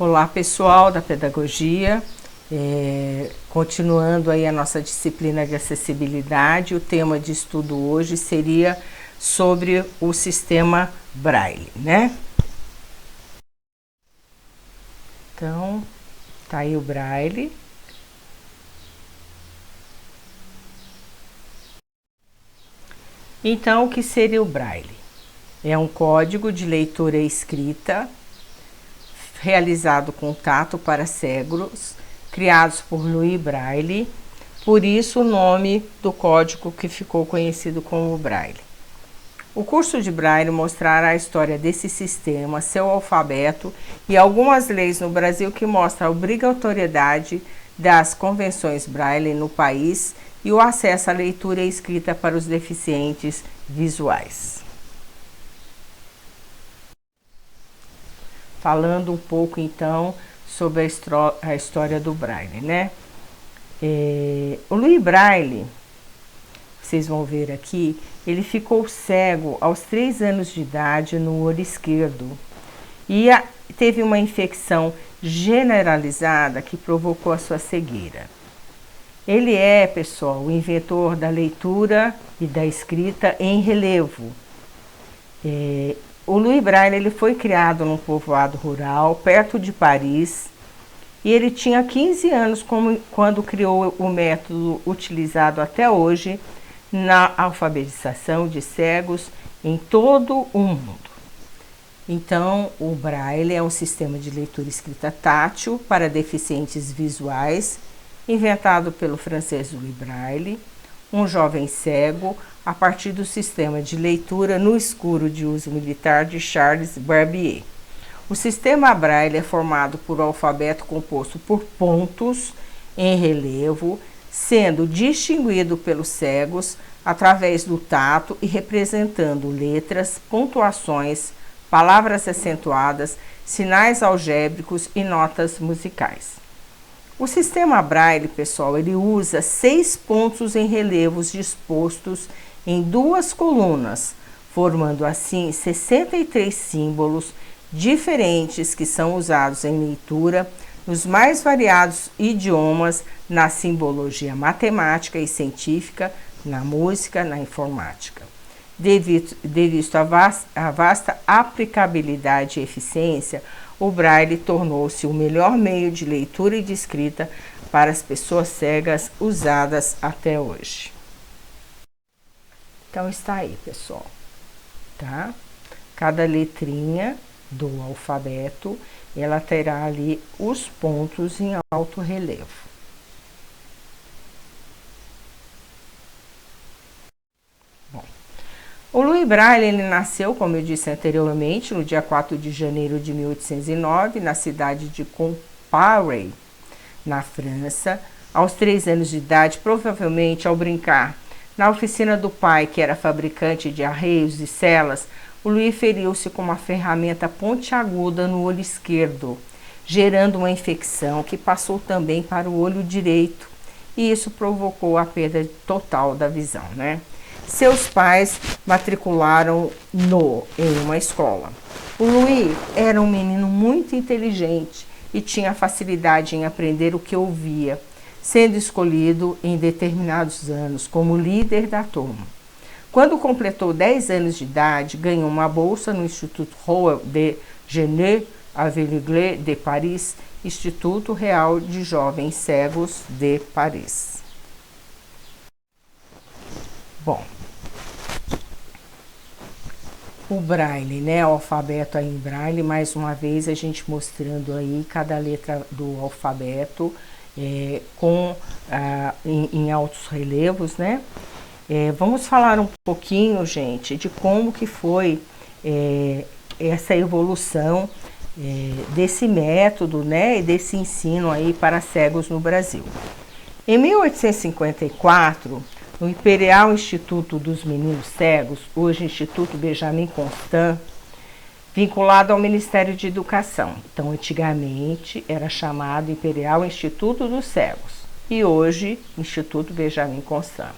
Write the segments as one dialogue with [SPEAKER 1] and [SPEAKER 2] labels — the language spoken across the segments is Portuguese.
[SPEAKER 1] Olá pessoal da pedagogia, continuando aí a nossa disciplina de acessibilidade, o tema de estudo hoje seria sobre o sistema Braille, né? Então, tá aí o Braille. Então, o que seria o Braille? É um código de leitura e escrita realizado com tato para cegos, criados por Louis Braille, por isso o nome do código que ficou conhecido como Braille. O curso de Braille mostrará a história desse sistema, seu alfabeto e algumas leis no Brasil que mostram a obrigatoriedade das convenções Braille no país e o acesso à leitura e escrita para os deficientes visuais. Falando um pouco então sobre a história do Braille, né? O Louis Braille, vocês vão ver aqui, ele ficou cego aos 3 anos de idade no olho esquerdo e teve uma infecção generalizada que provocou a sua cegueira. Ele é, pessoal, o inventor da leitura e da escrita em relevo. O Louis Braille ele foi criado num povoado rural, perto de Paris, e ele tinha 15 anos quando criou o método utilizado até hoje na alfabetização de cegos em todo o mundo. Então, o Braille é um sistema de leitura e escrita tátil para deficientes visuais, inventado pelo francês Louis Braille, um jovem cego, a partir do sistema de leitura no escuro de uso militar de Charles Barbier. O sistema Braille é formado por um alfabeto composto por pontos em relevo, sendo distinguido pelos cegos através do tato e representando letras, pontuações, palavras acentuadas, sinais algébricos e notas musicais. O sistema Braille, pessoal, ele usa 6 pontos em relevos dispostos em 2 colunas, formando assim 63 símbolos diferentes que são usados em leitura nos mais variados idiomas, na simbologia matemática e científica, na música, na informática. Devido à vasta aplicabilidade e eficiência, o Braille tornou-se o melhor meio de leitura e de escrita para as pessoas cegas usadas até hoje. Então está aí, pessoal, tá? Cada letrinha do alfabeto, ela terá ali os pontos em alto relevo. Bom, o Louis Braille ele nasceu, como eu disse anteriormente, no dia 4 de janeiro de 1809, na cidade de Compaoré, na França. Aos 3 anos de idade, provavelmente ao brincar na oficina do pai, que era fabricante de arreios e celas, o Louis feriu-se com uma ferramenta pontiaguda no olho esquerdo, gerando uma infecção que passou também para o olho direito, e isso provocou a perda total da visão, né? Seus pais matricularam-no em uma escola. O Louis era um menino muito inteligente e tinha facilidade em aprender o que ouvia, sendo escolhido em determinados anos como líder da turma. Quando completou 10 anos de idade, ganhou uma bolsa no Instituto Royal de Genève, Aveugle de Paris, Instituto Real de Jovens Cegos de Paris. Bom, o Braille, né? O alfabeto aí em Braille, mais uma vez a gente mostrando aí cada letra do alfabeto em altos relevos, né? Vamos falar um pouquinho, gente, de como que foi essa evolução desse método, né, e desse ensino aí para cegos no Brasil. Em 1854, no Imperial Instituto dos Meninos Cegos, hoje Instituto Benjamin Constant, vinculado ao Ministério de Educação. Então, antigamente era chamado Imperial Instituto dos Cegos e hoje Instituto Benjamin Constant.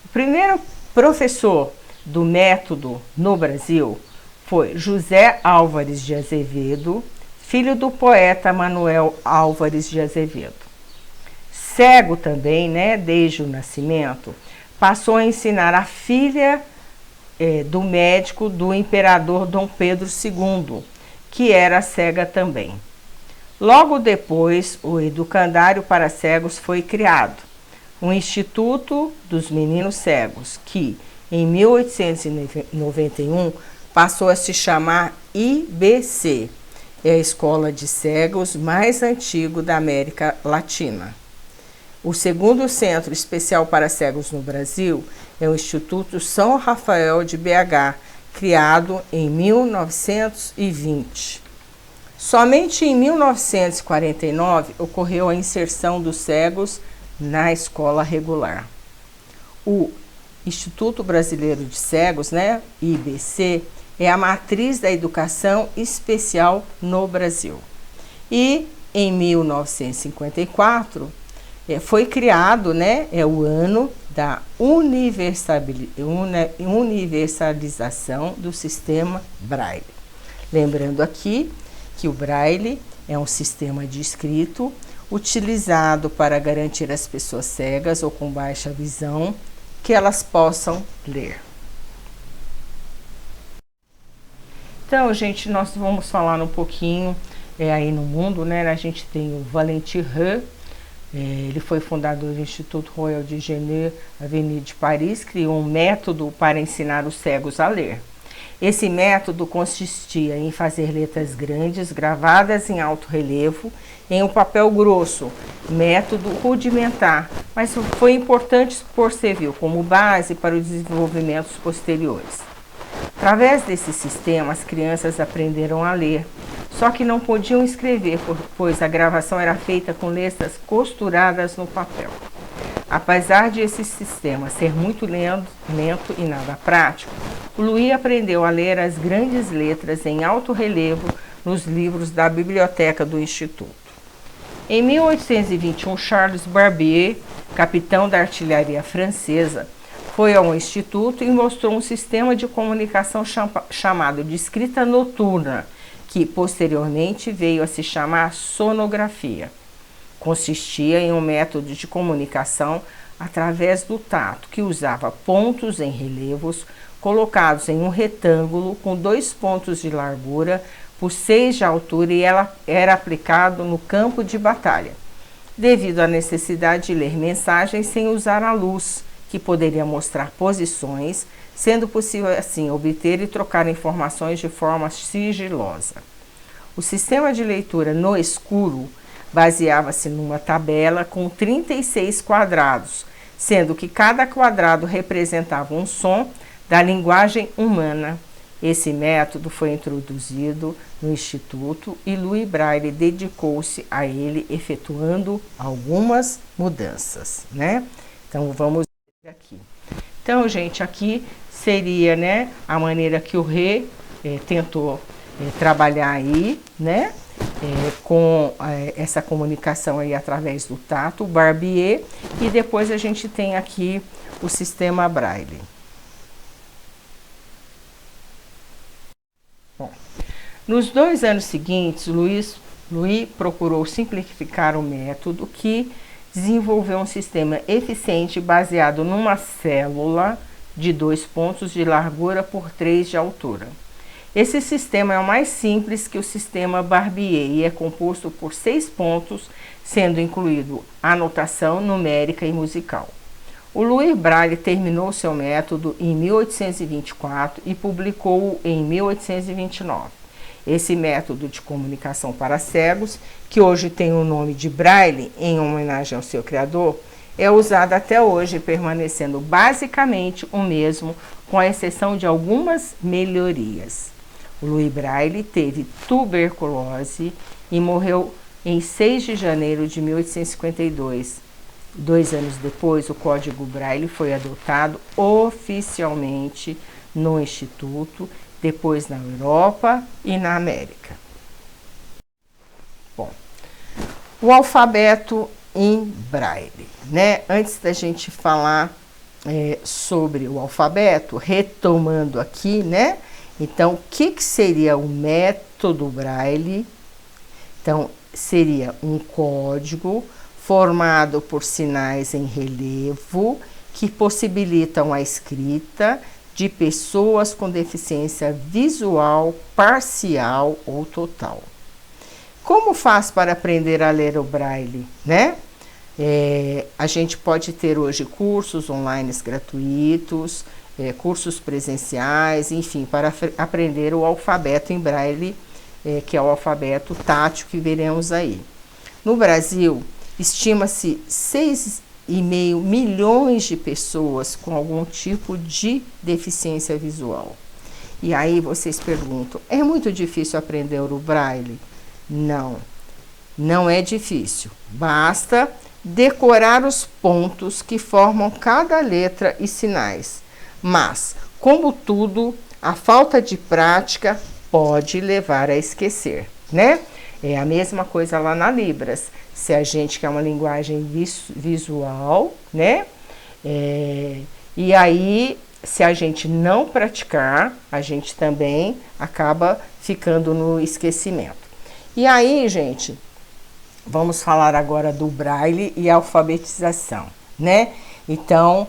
[SPEAKER 1] O primeiro professor do método no Brasil foi José Álvares de Azevedo, filho do poeta Manuel Álvares de Azevedo. Cego também, né, desde o nascimento, passou a ensinar a filha do médico do imperador Dom Pedro II, que era cega também. Logo depois, o Educandário para Cegos foi criado, o Instituto dos Meninos Cegos, que, em 1891, passou a se chamar IBC, é a escola de cegos mais antiga da América Latina. O segundo centro especial para cegos no Brasil é o Instituto São Rafael de BH, criado em 1920. Somente em 1949 ocorreu a inserção dos cegos na escola regular. O Instituto Brasileiro de Cegos, né, IBC, é a matriz da educação especial no Brasil. E em 1954 foi criado, né, o ano da universalização do sistema Braille. Lembrando aqui que o Braille é um sistema de escrito utilizado para garantir às pessoas cegas ou com baixa visão que elas possam ler. Então, gente, nós vamos falar um pouquinho aí no mundo, né? A gente tem o Valentin Roux, ele foi fundador do Instituto Royal de Genève, Avenida de Paris, criou um método para ensinar os cegos a ler. Esse método consistia em fazer letras grandes gravadas em alto relevo em um papel grosso, método rudimentar, mas foi importante por servir como base para os desenvolvimentos posteriores. Através desse sistema, as crianças aprenderam a ler, só que não podiam escrever, pois a gravação era feita com letras costuradas no papel. Apesar de esse sistema ser muito lento e nada prático, o Louis aprendeu a ler as grandes letras em alto relevo nos livros da biblioteca do Instituto. Em 1821, Charles Barbier, capitão da artilharia francesa, foi ao Instituto e mostrou um sistema de comunicação chamado de escrita noturna, que posteriormente veio a se chamar sonografia. Consistia em um método de comunicação através do tato, que usava pontos em relevos colocados em um retângulo com 2 pontos de largura por 6 de altura e ela era aplicado no campo de batalha, devido à necessidade de ler mensagens sem usar a luz, que poderia mostrar posições, sendo possível assim obter e trocar informações de forma sigilosa. O sistema de leitura no escuro baseava-se numa tabela com 36 quadrados, sendo que cada quadrado representava um som da linguagem humana. Esse método foi introduzido no Instituto e Louis Braille dedicou-se a ele, efetuando algumas mudanças, né? Então, vamos ver aqui. Então, gente, aqui seria, né, a maneira que o Rê tentou trabalhar aí, né? Com essa comunicação aí através do tato, o Barbier, e depois a gente tem aqui o sistema Braille. Bom, nos 2 anos seguintes, Louis procurou simplificar o método, que desenvolveu um sistema eficiente baseado numa célula de 2 pontos de largura por 3 de altura. Esse sistema é o mais simples que o sistema Barbier e é composto por 6 pontos, sendo incluído anotação numérica e musical. O Louis Braille terminou seu método em 1824 e publicou-o em 1829. Esse método de comunicação para cegos, que hoje tem o nome de Braille em homenagem ao seu criador, é usado até hoje, permanecendo basicamente o mesmo, com a exceção de algumas melhorias. O Louis Braille teve tuberculose e morreu em 6 de janeiro de 1852. 2 anos depois, o Código Braille foi adotado oficialmente no Instituto, depois na Europa e na América. Bom, o alfabeto em Braille, né? Antes da gente falar sobre o alfabeto, retomando aqui, né? Então, o que seria o método Braille, Então, seria um código formado por sinais em relevo que possibilitam a escrita de pessoas com deficiência visual parcial ou total. Como faz para aprender a ler o Braille, né? A gente pode ter hoje cursos online gratuitos, cursos presenciais, enfim, para aprender o alfabeto em Braille, que é o alfabeto tátil que veremos aí. No Brasil, estima-se 6,5 milhões de pessoas com algum tipo de deficiência visual. E aí vocês perguntam, é muito difícil aprender o Braille? Não, não é difícil. Basta decorar os pontos que formam cada letra e sinais. Mas, como tudo, a falta de prática pode levar a esquecer, né? É a mesma coisa lá na Libras. Se a gente quer uma linguagem visual, né? E aí, se a gente não praticar, a gente também acaba ficando no esquecimento. E aí, gente, vamos falar agora do Braille e alfabetização, né? Então,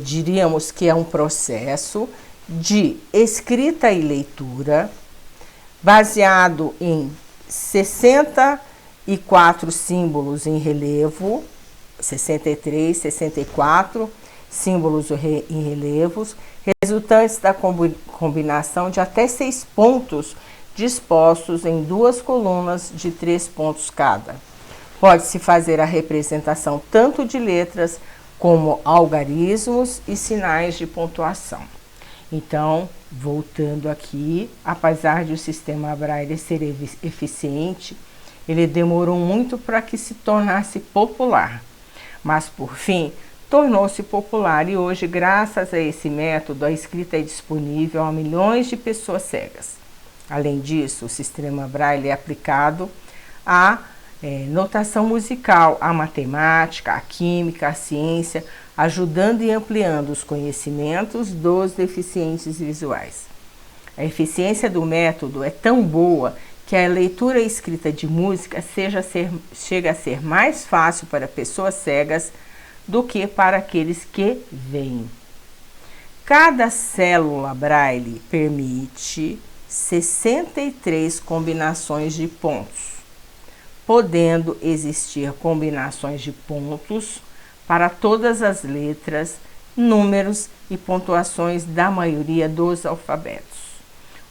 [SPEAKER 1] diríamos que é um processo de escrita e leitura baseado em 64 símbolos em relevo, 63, 64 símbolos em relevos, resultantes da combinação de até 6 pontos dispostos em 2 colunas de 3 pontos cada. Pode-se fazer a representação tanto de letras como algarismos e sinais de pontuação. Então, voltando aqui, apesar de o sistema Braille ser eficiente, ele demorou muito para que se tornasse popular. Mas, por fim, tornou-se popular e hoje, graças a esse método, a escrita é disponível a milhões de pessoas cegas. Além disso, o sistema Braille é aplicado à notação musical, à matemática, à química, à ciência, ajudando e ampliando os conhecimentos dos deficientes visuais. A eficiência do método é tão boa que a leitura e escrita de música chega a ser mais fácil para pessoas cegas do que para aqueles que veem. Cada célula Braille permite 63 combinações de pontos, podendo existir combinações de pontos para todas as letras, números e pontuações da maioria dos alfabetos.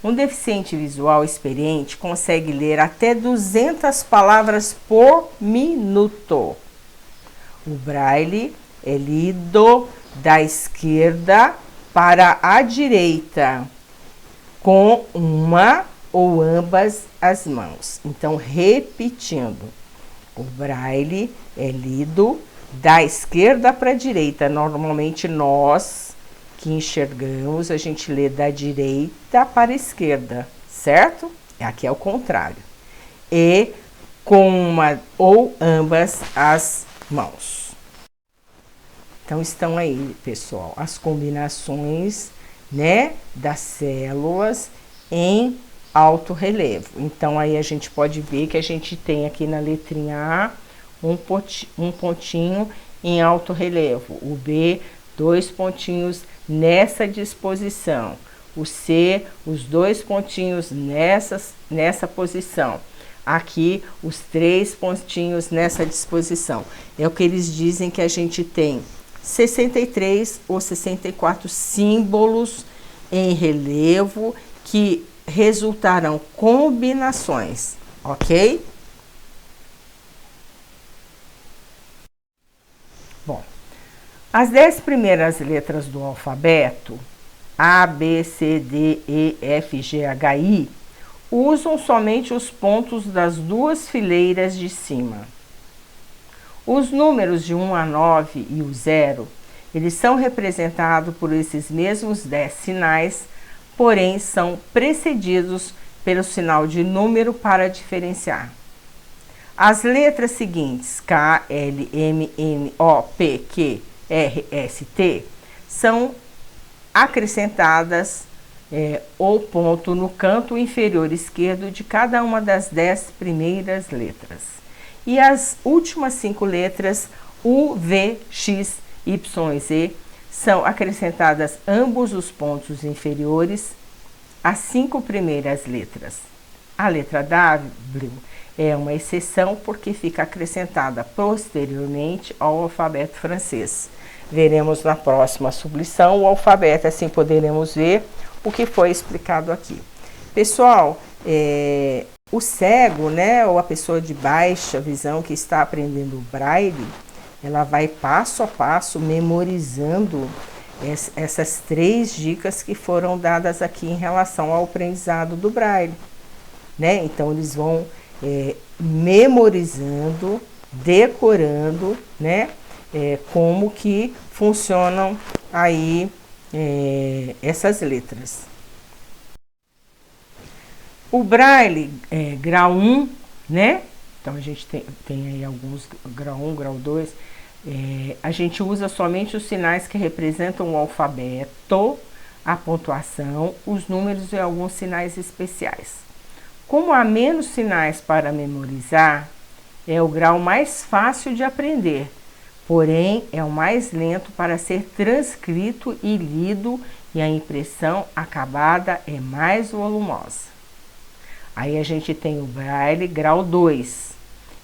[SPEAKER 1] Um deficiente visual experiente consegue ler até 200 palavras por minuto. O Braille é lido da esquerda para a direita, com uma ou ambas as mãos. Então, repetindo, o Braille é lido da esquerda para a direita. Normalmente, nós que enxergamos, a gente lê da direita para a esquerda, certo? Aqui é o contrário. E com uma ou ambas as mãos. Então, estão aí, pessoal, as combinações, né, das células em alto relevo. Então, aí a gente pode ver que a gente tem aqui na letrinha A um pontinho em alto relevo, o B, 2 pontinhos nessa disposição, o C, os 2 pontinhos nessa posição, aqui os 3 pontinhos nessa disposição. É o que eles dizem que a gente tem 63 ou 64 símbolos em relevo que resultarão combinações, ok? Bom, as 10 primeiras letras do alfabeto, A, B, C, D, E, F, G, H, I, usam somente os pontos das 2 fileiras de cima. Os números de 1 a 9 e o 0, eles são representados por esses mesmos 10 sinais, porém são precedidos pelo sinal de número para diferenciar. As letras seguintes, K, L, M, N, O, P, Q, R, S, T, são acrescentadas ou ponto no canto inferior esquerdo de cada uma das 10 primeiras letras. E as últimas 5 letras, U, V, X, Y e Z, são acrescentadas ambos os pontos inferiores às 5 primeiras letras. A letra W é uma exceção porque fica acrescentada posteriormente ao alfabeto francês. Veremos na próxima sublição o alfabeto, assim poderemos ver o que foi explicado aqui. Pessoal, o cego, né, ou a pessoa de baixa visão que está aprendendo o braille, ela vai passo a passo memorizando essas 3 dicas que foram dadas aqui em relação ao aprendizado do braille, né? Então eles vão memorizando, decorando, né, como que funcionam aí essas letras. O braille grau 1, né? Então a gente tem aí alguns grau 1, grau 2. A gente usa somente os sinais que representam o alfabeto, a pontuação, os números e alguns sinais especiais. Como há menos sinais para memorizar, é o grau mais fácil de aprender, porém é o mais lento para ser transcrito e lido, e a impressão acabada é mais volumosa. Aí a gente tem o braille grau 2.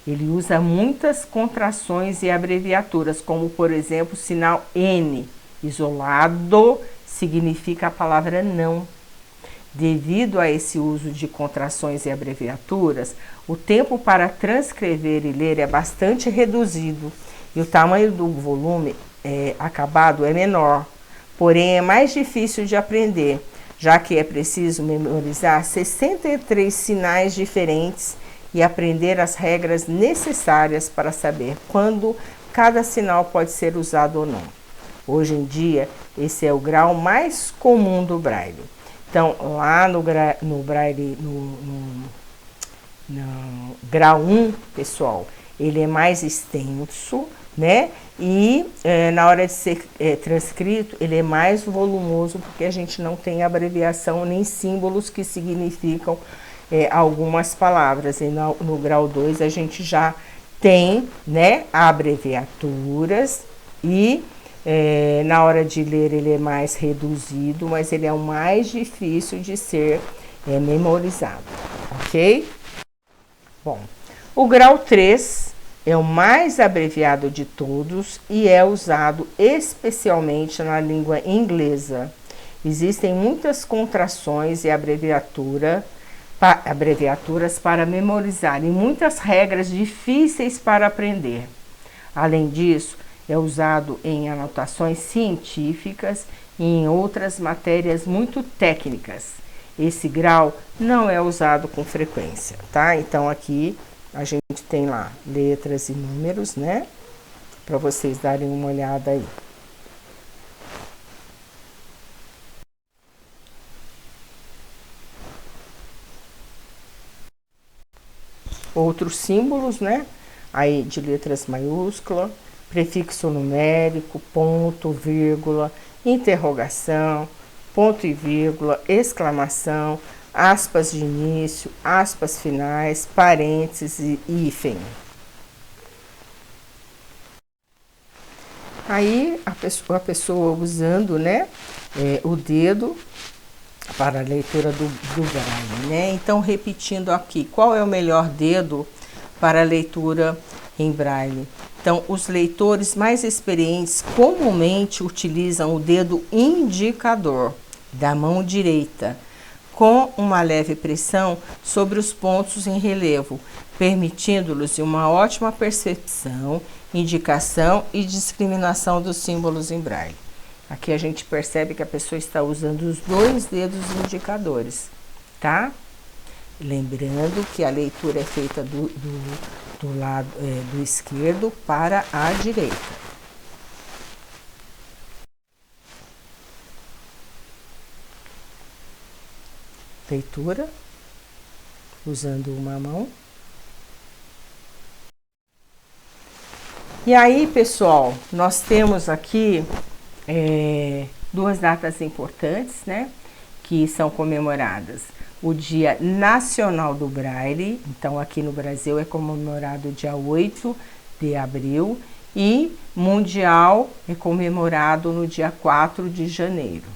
[SPEAKER 1] Ele usa muitas contrações e abreviaturas, como por exemplo o sinal N. Isolado significa a palavra não. Devido a esse uso de contrações e abreviaturas, o tempo para transcrever e ler é bastante reduzido e o tamanho do volume acabado é menor, porém é mais difícil de aprender, já que é preciso memorizar 63 sinais diferentes e aprender as regras necessárias para saber quando cada sinal pode ser usado ou não. Hoje em dia, esse é o grau mais comum do braille. Então, lá no braille, no grau 1, pessoal, ele é mais extenso, né? E na hora de ser transcrito, ele é mais volumoso, porque a gente não tem abreviação nem símbolos que significam algumas palavras. E no grau 2 a gente já tem, né, abreviaturas e na hora de ler ele é mais reduzido, mas ele é o mais difícil de ser memorizado, ok? Bom, o grau 3 é o mais abreviado de todos e é usado especialmente na língua inglesa. Existem muitas contrações e abreviaturas para memorizar e muitas regras difíceis para aprender. Além disso, é usado em anotações científicas e em outras matérias muito técnicas. Esse grau não é usado com frequência, tá? Então aqui a gente tem lá letras e números, né? Para vocês darem uma olhada aí. Outros símbolos, né? Aí de letras maiúsculas, prefixo numérico, ponto, vírgula, interrogação, ponto e vírgula, exclamação, aspas de início, aspas finais, parênteses e hífen. Aí a pessoa usando, né, o dedo para a leitura do braille, né? Então, repetindo aqui, qual é o melhor dedo para a leitura em braille? Então, os leitores mais experientes comumente utilizam o dedo indicador da mão direita, com uma leve pressão sobre os pontos em relevo, permitindo-lhes uma ótima percepção, indicação e discriminação dos símbolos em braille. Aqui a gente percebe que a pessoa está usando os 2 dedos indicadores, tá? Lembrando que a leitura é feita do lado do esquerdo para a direita. Leitura, usando uma mão. E aí, pessoal, nós temos aqui 2 datas importantes, né? que são comemoradas? O Dia Nacional do Braille, então aqui no Brasil é comemorado dia 8 de abril, e Mundial é comemorado no dia 4 de janeiro.